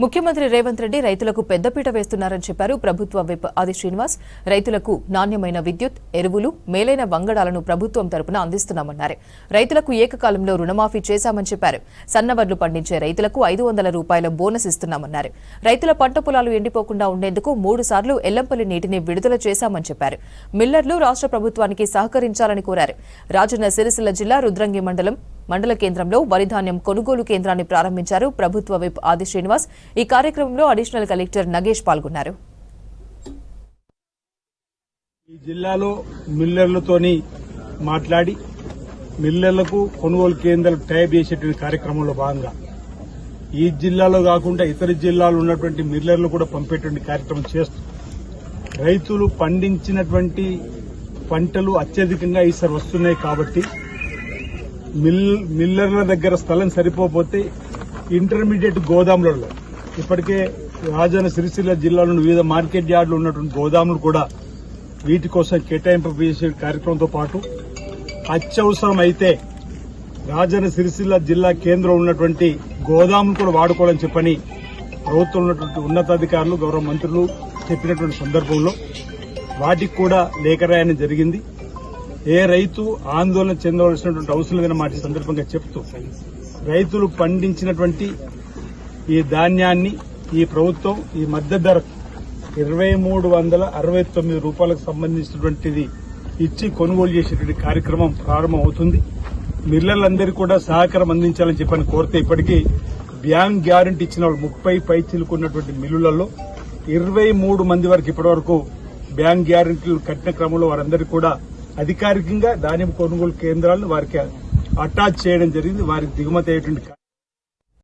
ముఖ్యమంత్రి రేవంత్ రెడ్డి రైతులకు పెద్దపీట వేస్తున్నారని చెప్పారు. ప్రభుత్వ విప్ ఆది శ్రీనివాస్ రైతులకు నాణ్యమైన విద్యుత్, ఎరువులు, మేలైన వంగడాలను ప్రభుత్వం తరపున అందిస్తున్నామన్నారు. రైతులకు ఏకకాలంలో రుణమాఫీ చేశామని చెప్పారు. సన్నవడ్లు పండించే రైతులకు 500 రూపాయల బోనస్ ఇస్తున్నామన్నారు. రైతుల పంట పొలాలు ఎండిపోకుండా ఉండేందుకు 3 సార్లు ఎల్లంపల్లి నీటిని విడుదల చేశామని చెప్పారు. మిల్లర్లు రాష్ట్ర ప్రభుత్వానికి సహకరించాలని కోరారు. రాజన్న సిరిసిల్ల జిల్లా రుద్రంగి మండల కేంద్రంలో వరిధాన్యం కొనుగోలు కేంద్రాన్ని ప్రారంభించారు ప్రభుత్వ విప్ ఆది శ్రీనివాస్. ఈ కార్యక్రమంలో అడిషనల్ కలెక్టర్ నగేష్ పాల్గొన్నారు. ఈ జిల్లాలో మిల్లర్లతోని మాట్లాడి మిల్లర్లకు కొనుగోలు కేంద్రాలు టైప్ చేసేటువంటి కార్యక్రమంలో భాగంగా ఈ జిల్లాలో కాకుండా ఇతర జిల్లాలో ఉన్నటువంటి మిల్లర్లు కూడా పంపేటువంటి కార్యక్రమం చేస్తూ రైతులు పండించినటువంటి పంటలు అత్యధికంగా ఈసారి వస్తున్నాయి కాబట్టి మిల్లర్ల దగ్గర స్థలం సరిపోతే ఇంటర్మీడియట్ గోదాములలో ఇప్పటికే రాజన్న సిరిసిల్ల జిల్లాలోని వివిధ మార్కెట్ యార్డులు ఉన్నటువంటి గోదాములు కూడా వీటి కోసం కేటాయింపు చేసే కార్యక్రమంతో పాటు అత్యవసరం అయితే రాజన్న సిరిసిల్ల జిల్లా కేంద్రం ఉన్నటువంటి గోదాములు కూడా వాడుకోవాలని చెప్పని ప్రభుత్వం ఉన్నటువంటి ఉన్నతాధికారులు గౌరవ మంత్రులు చెప్పినటువంటి సందర్భంలో వాటికి కూడా లేఖ రాయడం జరిగింది. ఏ రైతు ఆందోళన చెందవలసినటువంటి అవసరం లేదని మాట సందర్భంగా చెప్తూ రైతులు పండించినటువంటి ఈ ధాన్యాన్ని ఈ ప్రభుత్వం ఈ మద్దతు ధర 2369 రూపాయలకు సంబంధించినటువంటిది ఇచ్చి కొనుగోలు చేసేటువంటి కార్యక్రమం ప్రారంభం అవుతుంది. మిల్లర్లందరికీ కూడా సహకారం అందించాలని చెప్పని కోరితే ఇప్పటికీ బ్యాంక్ గ్యారంటీ ఇచ్చిన వాళ్ళు 30 పై చిలుకున్నటువంటి మిల్లులలో 23 మంది వరకు ఇప్పటివరకు బ్యాంక్ గ్యారంటీలు కట్టిన క్రమంలో వారందరికీ కూడా అధికారికంగా ధాన్యం కొనుగోలు కేంద్రాలను వారికి అటాచ్ చేయడం జరిగింది. వారికి దిగుమతి అయ్యేటువంటి